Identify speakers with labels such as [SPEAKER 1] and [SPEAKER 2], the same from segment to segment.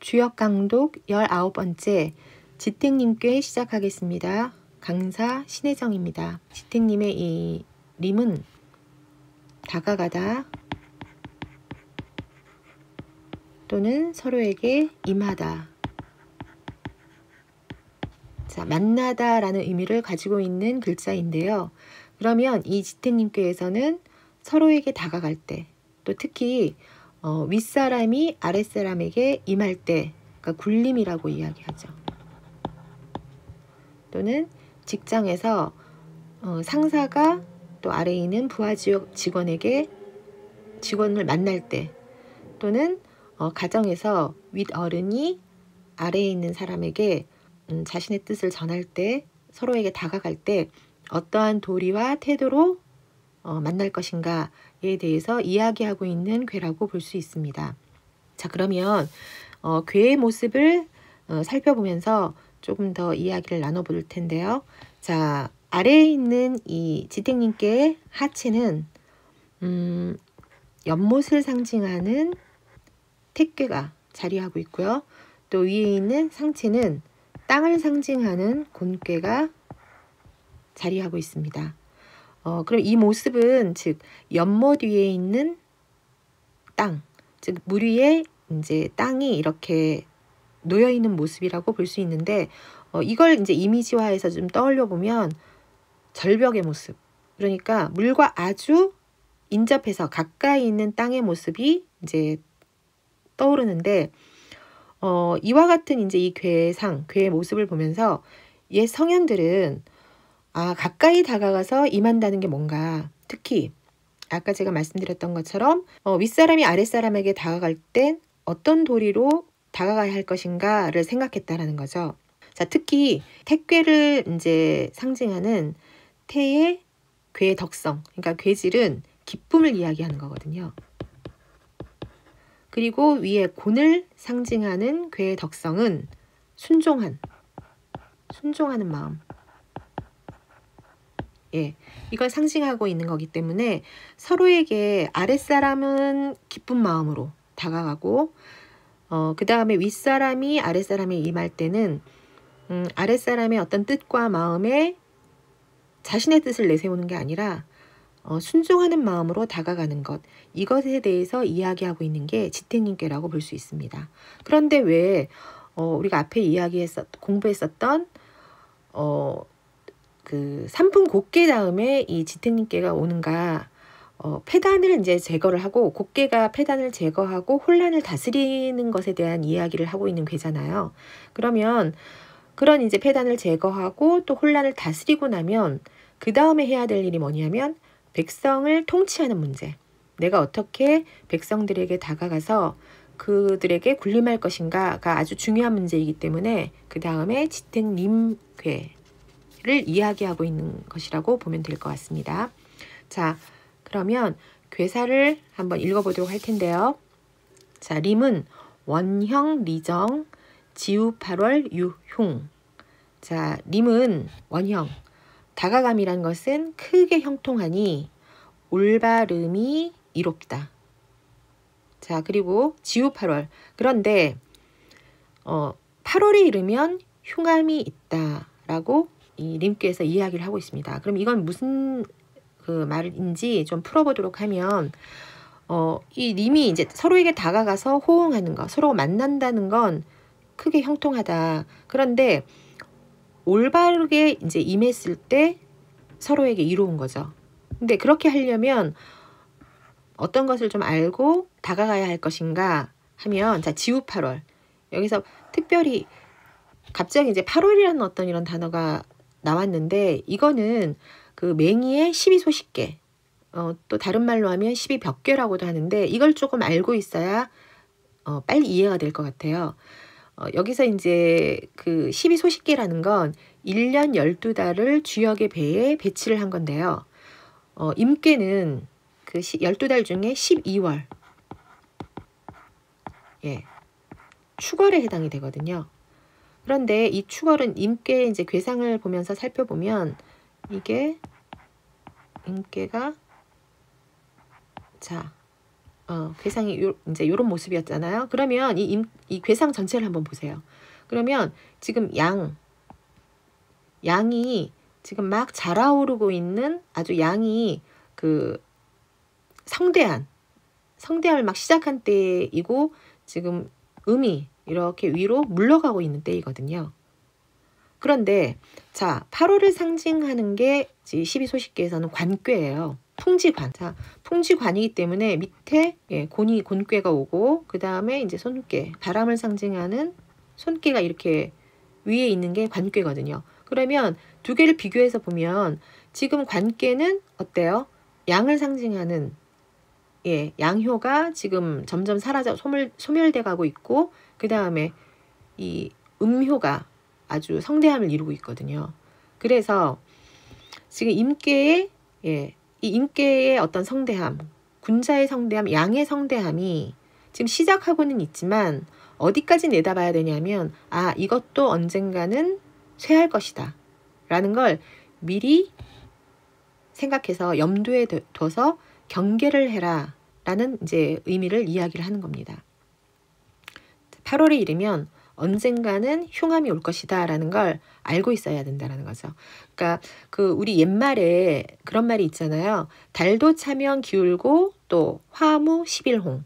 [SPEAKER 1] 주역 강독 19번째 지택님께 시작하겠습니다. 강사 신혜정입니다. 지택님의 이 림은 다가가다 또는 서로에게 임하다, 자, 만나다 라는 의미를 가지고 있는 글자인데요. 그러면 이 지택님께서는 서로에게 다가갈 때, 또 특히 윗사람이 아랫사람에게 임할 때, 그러니까 굴림이라고 이야기하죠. 또는 직장에서 상사가 또 아래에 있는 부하 직원에게 직원을 만날 때, 또는 가정에서 윗어른이 아래에 있는 사람에게 자신의 뜻을 전할 때, 서로에게 다가갈 때 어떠한 도리와 태도로 만날 것인가에 대해서 이야기하고 있는 괴라고 볼 수 있습니다. 자, 그러면 괴의 모습을 살펴보면서 조금 더 이야기를 나눠볼 텐데요. 자, 아래에 있는 이 지택님께 하체는 연못을 상징하는 택괴가 자리하고 있고요. 또 위에 있는 상체는 땅을 상징하는 곤괴가 자리하고 있습니다. 그럼 이 모습은 즉 연못 위에 있는 땅, 즉 물 위에 이제 땅이 이렇게 놓여 있는 모습이라고 볼 수 있는데, 이걸 이제 이미지화해서 좀 떠올려 보면 절벽의 모습, 그러니까 물과 아주 인접해서 가까이 있는 땅의 모습이 이제 떠오르는데, 이와 같은 이제 이 괴의 모습을 보면서 옛 성현들은 가까이 다가가서 임한다는 게 뭔가, 특히 아까 제가 말씀드렸던 것처럼 윗사람이 아랫사람에게 다가갈 땐 어떤 도리로 다가가야 할 것인가를 생각했다라는 거죠. 자, 특히 택괴를 이제 상징하는 태의 괴의 덕성, 그러니까 괴질은 기쁨을 이야기하는 거거든요. 그리고 위에 곤을 상징하는 괴의 덕성은 순종하는 마음. 예, 이걸 상징하고 있는 거기 때문에 서로에게 아랫사람은 기쁜 마음으로 다가가고, 그 다음에 윗사람이 아랫사람에 임할 때는 아랫사람의 어떤 뜻과 마음에 자신의 뜻을 내세우는 게 아니라 순종하는 마음으로 다가가는 것, 이것에 대해서 이야기하고 있는 게 지택님께라고 볼 수 있습니다. 그런데 왜 우리가 앞에 공부했었던 그 삼품 곱괴 다음에 이 지택님께가 오는가? 폐단을 이제 제거를 하고, 곱괴가 폐단을 제거하고 혼란을 다스리는 것에 대한 이야기를 하고 있는 괴잖아요. 그러면 그런 이제 폐단을 제거하고 또 혼란을 다스리고 나면 그 다음에 해야 될 일이 뭐냐면 백성을 통치하는 문제. 내가 어떻게 백성들에게 다가가서 그들에게 군림할 것인가가 아주 중요한 문제이기 때문에 그 다음에 지택님괴를 이야기하고 있는 것이라고 보면 될 것 같습니다. 자, 그러면 괴사를 한번 읽어보도록 할 텐데요. 자, 림은 원형, 리정, 지우 8월, 유흉. 자, 림은 원형. 다가감이란 것은 크게 형통하니 올바름이 이롭다. 자, 그리고 지우 8월. 그런데 8월에 이르면 흉함이 있다라고 이 림께서 이야기를 하고 있습니다. 그럼 이건 무슨 말인지 좀 풀어보도록 하면, 이 림이 이제 서로에게 다가가서 호응하는 것, 서로 만난다는 건 크게 형통하다. 그런데 올바르게 이제 임했을 때 서로에게 이로운 거죠. 근데 그렇게 하려면 어떤 것을 좀 알고 다가가야 할 것인가 하면, 자, 지우 8월. 여기서 특별히 갑자기 이제 8월이라는 어떤 이런 단어가 나왔는데, 이거는 그 맹의의 12소식계, 또 다른 말로 하면 12벽계라고도 하는데, 이걸 조금 알고 있어야 빨리 이해가 될 것 같아요. 여기서 이제 그 12소식계라는 건 1년 12달을 주역의 배에 배치를 한 건데요. 임계는 그 12달 중에 12월, 예, 축월에 해당이 되거든요. 그런데 이 축월은 임계 이제 괴상을 보면서 살펴보면 이게 임계가, 자, 괴상이 이제 요런 모습이었잖아요. 그러면 이 괴상 전체를 한번 보세요. 그러면 지금 양이 지금 막 자라오르고 있는 아주 양이 그 성대함을 막 시작한 때이고 지금 음이 이렇게 위로 물러가고 있는 때이거든요. 그런데 자 8월을 상징하는 게 12소식계에서는 관괴예요. 풍지관. 자, 풍지관이기 때문에 밑에 곤괴가 오고 그 다음에 이제 손괴, 바람을 상징하는 손괴가 이렇게 위에 있는 게 관괴거든요. 그러면 두 개를 비교해서 보면 지금 관괴는 어때요? 양을 상징하는 양효가 지금 점점 사라져 소멸돼 가고 있고 그 다음에 이 음효가 아주 성대함을 이루고 있거든요. 그래서 지금 임계의 이 임계의 어떤 성대함, 군자의 성대함, 양의 성대함이 지금 시작하고는 있지만 어디까지 내다봐야 되냐면 이것도 언젠가는 쇠할 것이다 라는 걸 미리 생각해서 염두에 둬서 경계를 해라 라는 이제 의미를 이야기를 하는 겁니다. 8월에 이르면 언젠가는 흉함이 올 것이다 라는 걸 알고 있어야 된다는 거죠. 그러니까 우리 옛말에 그런 말이 있잖아요. 달도 차면 기울고 또 화무 11홍.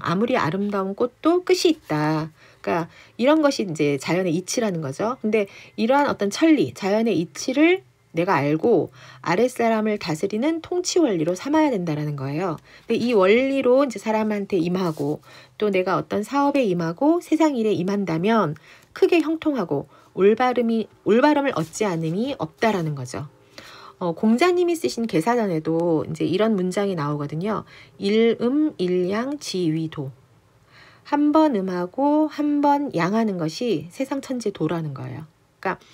[SPEAKER 1] 아무리 아름다운 꽃도 끝이 있다. 그러니까 이런 것이 이제 자연의 이치라는 거죠. 근데 이러한 어떤 천리, 자연의 이치를 내가 알고 아랫사람을 다스리는 통치 원리로 삼아야 된다는 거예요. 근데 이 원리로 이제 사람한테 임하고 또 내가 어떤 사업에 임하고 세상 일에 임한다면 크게 형통하고 올바름을 얻지 않음이 없다라는 거죠. 공자님이 쓰신 계사전에도 이제 이런 문장이 나오거든요. 일음 일양 지위도. 한 번 음하고 한 번 양하는 것이 세상 천지 도라는 거예요. 그러니까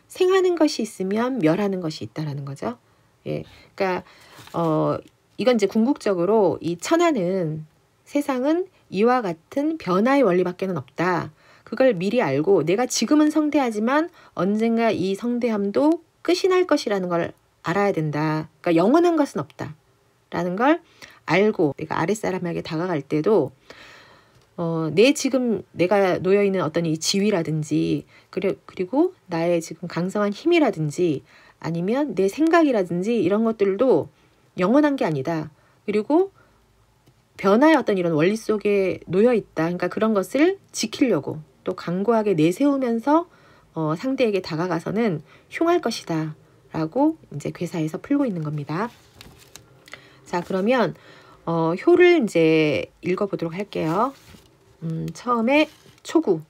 [SPEAKER 1] 생하는 것이 있으면 멸하는 것이 있다라는 거죠. 그러니까 이건 이제 궁극적으로 이 천하는 세상은 이와 같은 변화의 원리밖에는 없다. 그걸 미리 알고 내가 지금은 성대하지만 언젠가 이 성대함도 끝이 날 것이라는 걸 알아야 된다. 그러니까 영원한 것은 없다. 라는 걸 알고 내가 아랫사람에게 다가갈 때도 지금 내가 놓여있는 어떤 이 지위라든지 그리고 나의 지금 강성한 힘이라든지 아니면 내 생각이라든지 이런 것들도 영원한 게 아니다. 그리고 변화의 어떤 이런 원리 속에 놓여있다. 그러니까 그런 것을 지키려고 또 강고하게 내세우면서 상대에게 다가가서는 흉할 것이다. 라고 이제 괴사에서 풀고 있는 겁니다. 자, 그러면 효를 이제 읽어보도록 할게요. 처음에 초구,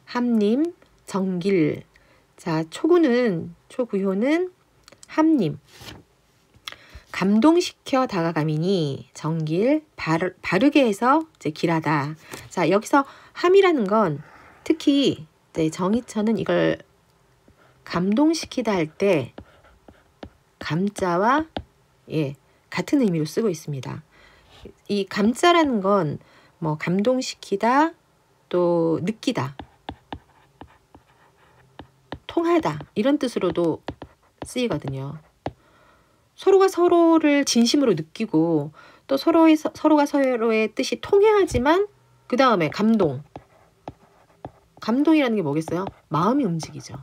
[SPEAKER 1] 함님, 정길. 자, 초구효는 함님. 감동시켜 다가가미니 정길, 바르게 해서 이제 길하다. 자, 여기서 함이라는 건 특히 이제 정의처는 이걸 감동시키다 할 때 감자와 같은 의미로 쓰고 있습니다. 이 감자라는 건 뭐 감동시키다, 또 느끼다, 통하다 이런 뜻으로도 쓰이거든요. 서로가 서로를 진심으로 느끼고 또 서로가 서로의 뜻이 통해야지만 그 다음에 감동이라는 게 뭐겠어요? 마음이 움직이죠.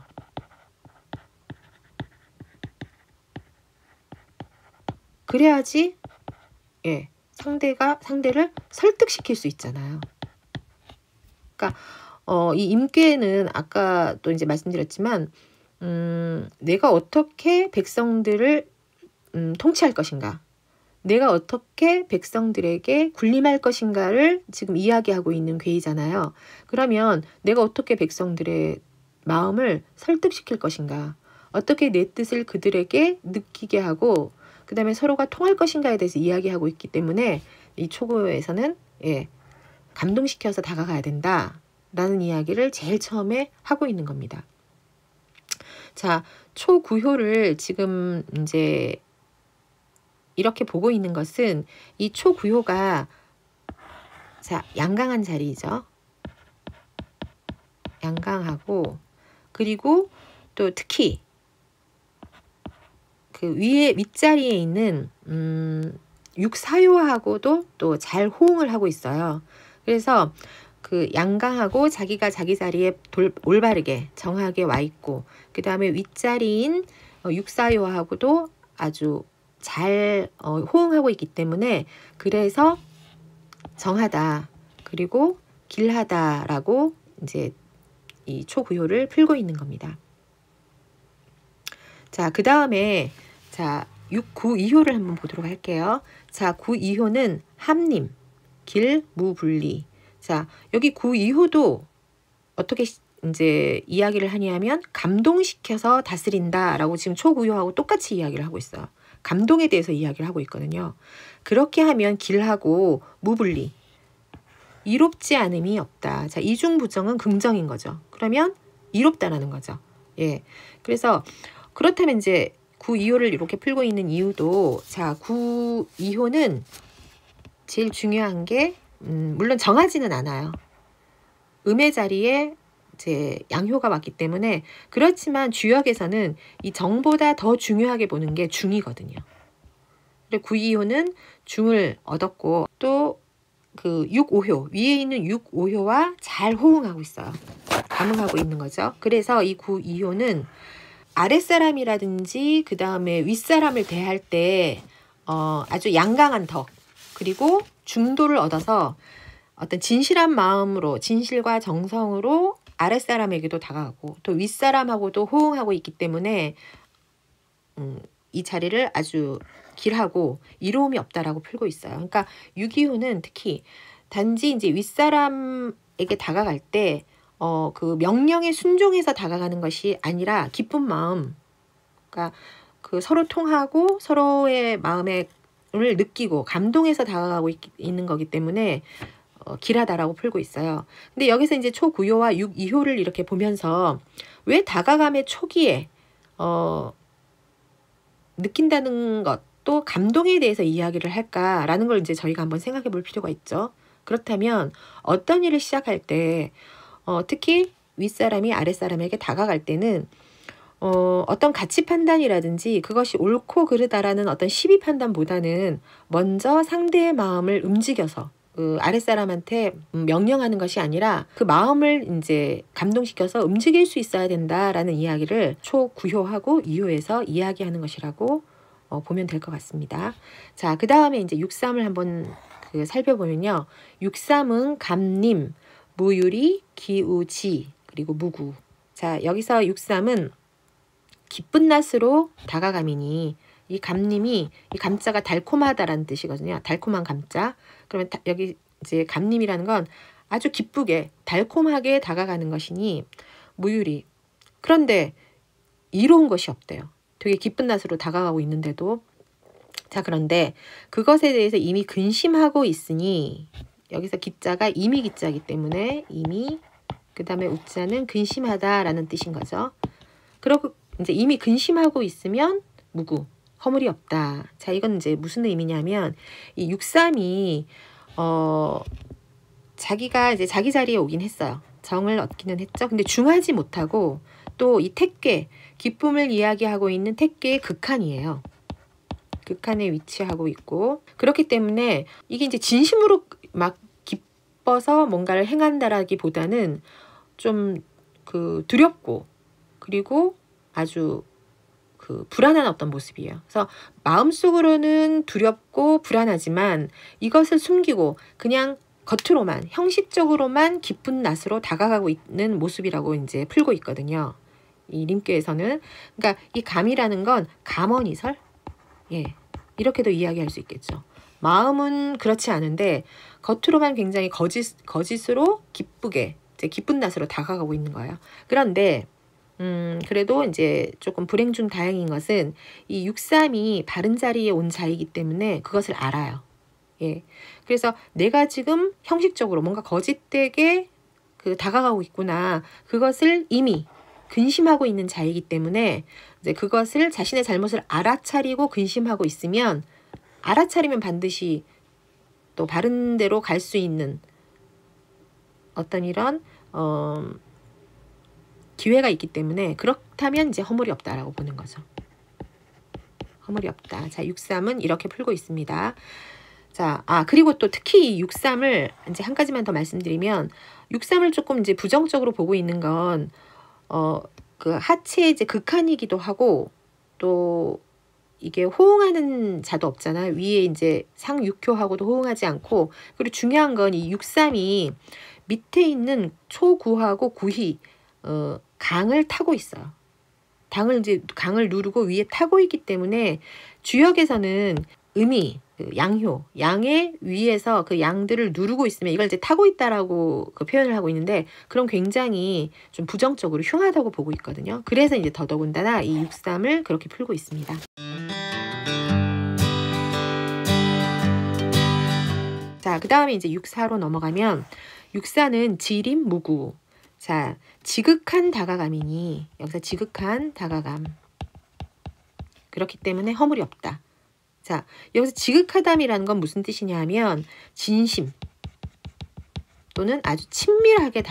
[SPEAKER 1] 그래야지 상대를 설득시킬 수 있잖아요. 그러니까 이 임계는 아까 또 이제 말씀드렸지만 내가 어떻게 백성들을 통치할 것인가, 내가 어떻게 백성들에게 군림할 것인가를 지금 이야기하고 있는 괴이잖아요. 그러면 내가 어떻게 백성들의 마음을 설득시킬 것인가, 어떻게 내 뜻을 그들에게 느끼게 하고 그 다음에 서로가 통할 것인가에 대해서 이야기하고 있기 때문에 이 초구에서는 감동시켜서 다가가야 된다라는 이야기를 제일 처음에 하고 있는 겁니다. 자, 초구효를 지금 이제 이렇게 보고 있는 것은 이 초구효가 양강한 자리이죠. 양강하고 그리고 또 특히 그 윗자리에 있는 육사요하고도 또 잘 호응을 하고 있어요. 그래서 그 양강하고 자기가 자기 자리에 올바르게 정하게 와 있고, 그 다음에 윗자리인 육사요하고도 아주 잘 호응하고 있기 때문에, 그래서 정하다 그리고 길하다라고 이제 이 초구효를 풀고 있는 겁니다. 자, 그 다음에 자 6, 9, 2효를 한번 보도록 할게요. 자, 9, 2효는 함림, 길, 무, 분리. 자, 여기 9, 2효도 어떻게 이제 이야기를 하냐면 감동시켜서 다스린다라고 지금 초구효하고 똑같이 이야기를 하고 있어요. 감동에 대해서 이야기를 하고 있거든요. 그렇게 하면 길하고 무분리, 이롭지 않음이 없다. 자, 이중부정은 긍정인 거죠. 그러면 이롭다라는 거죠. 예. 그래서 그렇다면 이제 9, 2호를 이렇게 풀고 있는 이유도, 자, 9, 2호는 제일 중요한 게 물론 정하지는 않아요. 음의 자리에 이제 양효가 왔기 때문에, 그렇지만 주역에서는 이 정보다 더 중요하게 보는 게 중이거든요. 9, 2호는 중을 얻었고, 또 그 6, 5효, 위에 있는 6, 5효와 잘 호응하고 있어요. 감응하고 있는 거죠. 그래서 이 9, 2효는 아랫사람이라든지 그 다음에 윗사람을 대할 때 아주 양강한 덕, 그리고 중도를 얻어서 어떤 진실한 마음으로, 진실과 정성으로 아랫사람에게도 다가가고 또 윗사람하고도 호응하고 있기 때문에 이 자리를 아주 길하고 이로움이 없다라고 풀고 있어요. 그러니까 6.25는 특히 단지 이제 윗사람에게 다가갈 때 그 명령에 순종해서 다가가는 것이 아니라 기쁜 마음, 그러니까 그 서로 통하고 서로의 마음을 느끼고 감동해서 다가가고 있는 거기 때문에 길하다라고 풀고 있어요. 근데 여기서 이제 초9효와 6.2효를 이렇게 보면서 왜 다가감의 초기에 느낀다는 것, 또 감동에 대해서 이야기를 할까라는 걸 이제 저희가 한번 생각해 볼 필요가 있죠. 그렇다면 어떤 일을 시작할 때 특히 윗사람이 아랫사람에게 다가갈 때는 어떤 가치 판단이라든지 그것이 옳고 그르다라는 어떤 시비 판단보다는 먼저 상대의 마음을 움직여서 그 아랫사람한테 명령하는 것이 아니라 그 마음을 이제 감동시켜서 움직일 수 있어야 된다라는 이야기를 초9효하고 2효에서 이야기하는 것이라고 보면 될 것 같습니다. 자, 그 다음에 이제 6.3을 한번 살펴보면요. 6.3은 감림, 무유리, 기우지, 그리고 무구. 자, 여기서 6.3은 기쁜 낯으로 다가감이니, 이 감림이, 이 감자가 달콤하다라는 뜻이거든요. 달콤한 감자. 그러면 여기 이제 감림이라는 건 아주 기쁘게 달콤하게 다가가는 것이니 무유리. 그런데 이로운 것이 없대요. 되게 기쁜 낯으로 다가가고 있는데도. 자, 그런데 그것에 대해서 이미 근심하고 있으니, 여기서 기자가 이미 기자이기 때문에 이미, 그 다음에 우자는 근심하다라는 뜻인 거죠. 그리고 이제 이미 근심하고 있으면 무구, 허물이 없다. 자, 이건 이제 무슨 의미냐면 이 6.3이 자기가 이제 자기 자리에 오긴 했어요. 정을 얻기는 했죠. 근데 중하지 못하고 또 이 택괴, 기쁨을 이야기하고 있는 택괴의 극한이에요. 극한에 위치하고 있고, 그렇기 때문에 이게 이제 진심으로 막 기뻐서 뭔가를 행한다라기보다는 좀 그 두렵고, 그리고 아주 그 불안한 어떤 모습이에요. 그래서 마음속으로는 두렵고 불안하지만 이것을 숨기고 그냥 겉으로만, 형식적으로만 기쁜 낯으로 다가가고 있는 모습이라고 이제 풀고 있거든요. 이 림께에서는. 그러니까 이 감이라는 건 감언이설? 예, 이렇게도 이야기할 수 있겠죠. 마음은 그렇지 않은데 겉으로만 굉장히 거짓으로 기쁘게, 이제 기쁜 낯으로 다가가고 있는 거예요. 그런데 그래도 이제 조금 불행 중 다행인 것은 이 6.3이 바른 자리에 온 자이기 때문에 그것을 알아요. 예. 그래서 내가 지금 형식적으로 뭔가 거짓되게 다가가고 있구나. 그것을 이미 근심하고 있는 자이기 때문에 이제 그것을, 자신의 잘못을 알아차리고 근심하고 있으면, 알아차리면 반드시 또 바른 데로 갈 수 있는 어떤 이런 기회가 있기 때문에, 그렇다면 이제 허물이 없다라고 보는 거죠. 허물이 없다. 자, 6.3은 이렇게 풀고 있습니다. 자, 그리고 또 특히 이 6.3을 이제 한 가지만 더 말씀드리면 6.3을 조금 이제 부정적으로 보고 있는 건 그 하체의 이제 극한이기도 하고 또 이게 호응하는 자도 없잖아요. 위에 이제 상육효하고도 호응하지 않고, 그리고 중요한 건 이 6.3이 밑에 있는 초구하고 구희 강을 타고 있어요. 강을 누르고 위에 타고 있기 때문에 주역에서는 음이 양효, 양의 위에서 그 양들을 누르고 있으면 이걸 이제 타고 있다라고 그 표현을 하고 있는데, 그럼 굉장히 좀 부정적으로 흉하다고 보고 있거든요. 그래서 이제 더더군다나 이 6.3을 그렇게 풀고 있습니다. 자, 그 다음에 이제 6.4로 넘어가면 6.4는 지림무구. 자, 지극한 다가감이니 여기서 지극한 다가감. 그렇기 때문에 허물이 없다. 자, 여기서 지극하담이라는 건 무슨 뜻이냐 하면 진심 또는 아주 친밀하게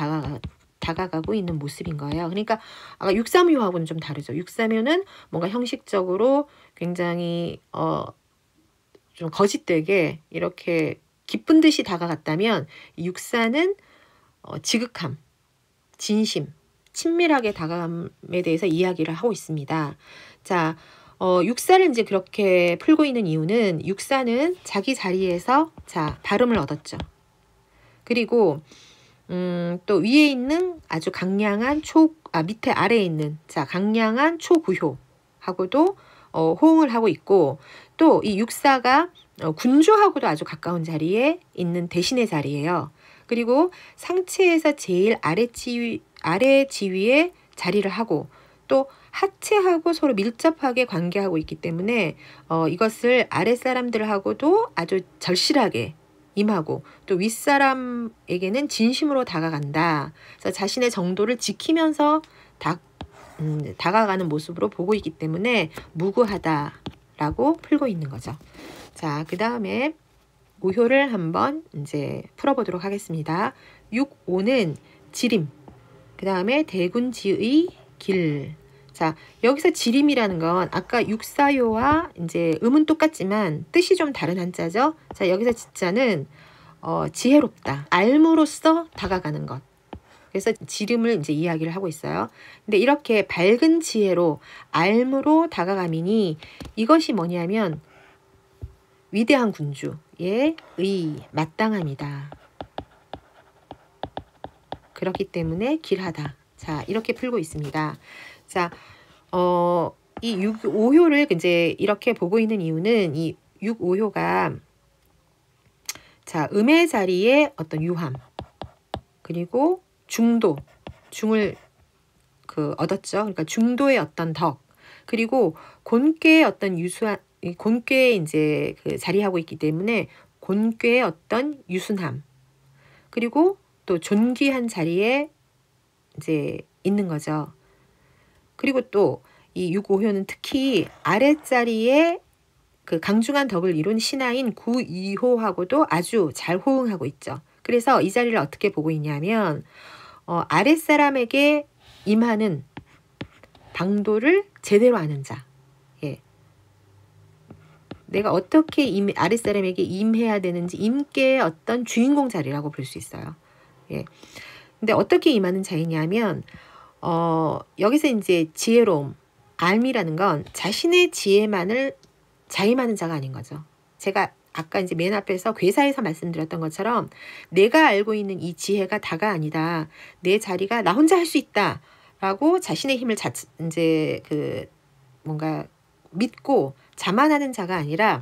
[SPEAKER 1] 다가가고 있는 모습인 거예요. 그러니까 아까 6.3효하고는 좀 다르죠. 6.3효는 뭔가 형식적으로 굉장히 좀 거짓되게 이렇게 기쁜 듯이 다가갔다면 6.4는 지극함, 진심, 친밀하게 다가감에 대해서 이야기를 하고 있습니다. 자, 6.4를 이제 그렇게 풀고 있는 이유는 6.4는 자기 자리에서 자 발음을 얻었죠. 그리고 또 위에 있는 아주 강량한 밑에 아래에 있는 자 강량한 초구효하고도 호응을 하고 있고, 또 이 6.4가 군주하고도 아주 가까운 자리에 있는 대신의 자리예요. 그리고 상체에서 제일 아래 지위에 자리를 하고 또 하체하고 서로 밀접하게 관계하고 있기 때문에 이것을 아랫사람들하고도 아주 절실하게 임하고 또 윗사람에게는 진심으로 다가간다. 그래서 자신의 정도를 지키면서 다가가는 모습으로 보고 있기 때문에 무구하다라고 풀고 있는 거죠. 자, 그 다음에 5효를 한번 이제 풀어보도록 하겠습니다. 6.5는 지림, 그 다음에 대군지의 길. 자, 여기서 지림이라는 건 아까 6.4효와 이제 음은 똑같지만 뜻이 좀 다른 한자죠. 자, 여기서 지자는 지혜롭다, 알므로써 다가가는 것. 그래서 지름을 이제 이야기를 하고 있어요. 근데 이렇게 밝은 지혜로 알므로 다가가미니 이것이 뭐냐면 위대한 군주의 마땅함이다. 그렇기 때문에 길하다. 자, 이렇게 풀고 있습니다. 자, 이 6.5효를 이제 이렇게 보고 있는 이유는 이 6.5효가 자, 음의 자리에 어떤 유함, 그리고 중을 얻었죠. 그러니까 중도의 어떤 덕, 그리고 곤괴의 어떤 곤괴에 이제 자리하고 있기 때문에 곤괴의 어떤 유순함, 그리고 또 존귀한 자리에 이제 있는 거죠. 그리고 또 이 6.5효는 특히 아랫자리에 강중한 덕을 이룬 신하인 9.2효하고도 아주 잘 호응하고 있죠. 그래서 이 자리를 어떻게 보고 있냐면 아랫사람에게 임하는 방도를 제대로 아는 자. 예. 내가 어떻게 아랫사람에게 임해야 되는지 임계의 어떤 주인공 자리라고 볼 수 있어요. 예. 근데 어떻게 임하는 자이냐면 여기서 이제 지혜로움, 알미라는 건 자신의 지혜만을 자임하는 자가 아닌 거죠. 제가 아까 이제 맨 앞에서 괴사에서 말씀드렸던 것처럼 내가 알고 있는 이 지혜가 다가 아니다. 내 자리가 나 혼자 할 수 있다라고 자신의 힘을 이제 뭔가 믿고 자만하는 자가 아니라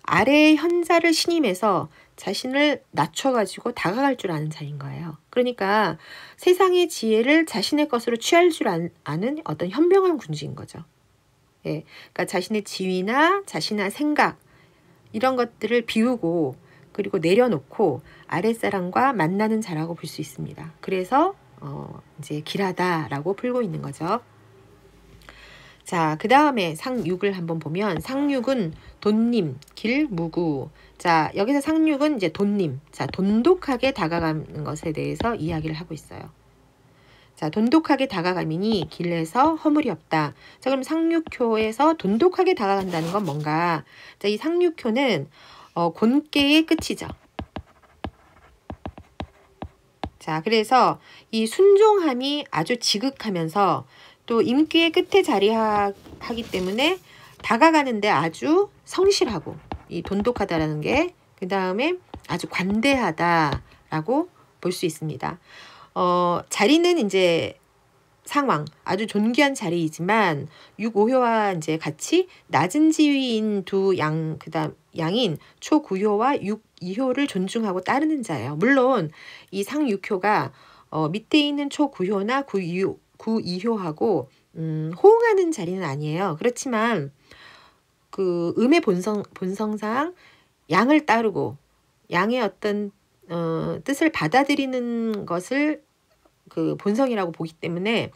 [SPEAKER 1] 아래의 현자를 신임해서 자신을 낮춰가지고 다가갈 줄 아는 자인 거예요. 그러니까 세상의 지혜를 자신의 것으로 취할 줄 아는 어떤 현명한 군주인 거죠. 예, 그러니까 자신의 지위나 자신의 생각 이런 것들을 비우고 그리고 내려놓고 아랫사람과 만나는 자라고 볼 수 있습니다. 그래서 이제 길하다라고 풀고 있는 거죠. 자, 그 다음에 상육을 한번 보면 상육은 돈님, 길, 무구. 자, 여기서 상육은 이제 돈님, 자, 돈독하게 다가가는 것에 대해서 이야기를 하고 있어요. 자, 돈독하게 다가가미니 길에서 허물이 없다. 자, 그럼 상륙효에서 돈독하게 다가간다는 건 뭔가? 자, 이 상륙효는 곤깨의 끝이죠. 자, 그래서 이 순종함이 아주 지극하면서 또 임귀의 끝에 자리하기 때문에 다가가는데 아주 성실하고 이 돈독하다라는 게 그 다음에 아주 관대하다라고 볼 수 있습니다. 자리는 이제 상왕, 아주 존귀한 자리이지만 육오효와 이제 같이 낮은 지위인 두 양인 초구효와 육이효를 존중하고 따르는 자예요. 물론 이 상육효가 밑에 있는 초구효나 구이효하고 호응하는 자리는 아니에요. 그렇지만 그 음의 본성상 양을 따르고 양의 어떤 뜻을 받아들이는 것을 그 본성이라고 보기 때문에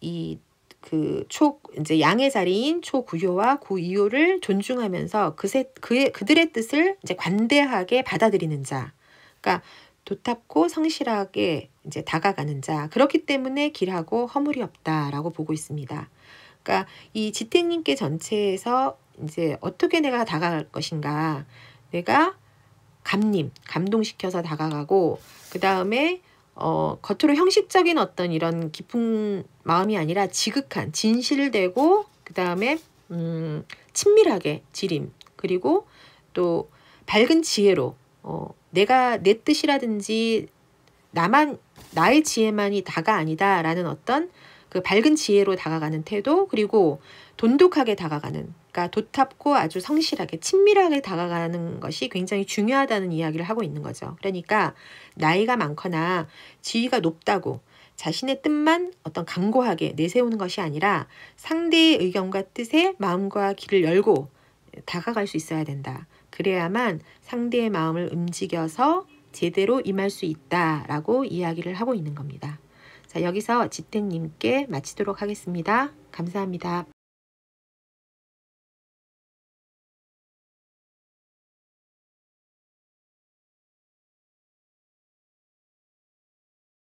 [SPEAKER 1] 이제 양의 자리인 초구효와 구이효를 존중하면서 그들의 뜻을 이제 관대하게 받아들이는 자, 그러니까 도탑고 성실하게 이제 다가가는 자, 그렇기 때문에 길하고 허물이 없다라고 보고 있습니다. 그러니까 이 지택님께 전체에서 이제 어떻게 내가 다가갈 것인가, 내가 감동시켜서 다가가고 그 다음에 겉으로 형식적인 어떤 이런 깊은 마음이 아니라 지극한 진실되고 그 다음에 친밀하게 지림, 그리고 또 밝은 지혜로 내가 내 뜻이라든지 나의 지혜만이 다가 아니다라는 어떤 그 밝은 지혜로 다가가는 태도, 그리고 돈독하게 다가가는, 그러니까 도탑고 아주 성실하게 친밀하게 다가가는 것이 굉장히 중요하다는 이야기를 하고 있는 거죠. 그러니까 나이가 많거나 지위가 높다고 자신의 뜻만 어떤 강고하게 내세우는 것이 아니라 상대의 의견과 뜻에 마음과 길을 열고 다가갈 수 있어야 된다. 그래야만 상대의 마음을 움직여서 제대로 임할 수 있다라고 이야기를 하고 있는 겁니다. 자, 여기서 지택님께 마치도록 하겠습니다. 감사합니다.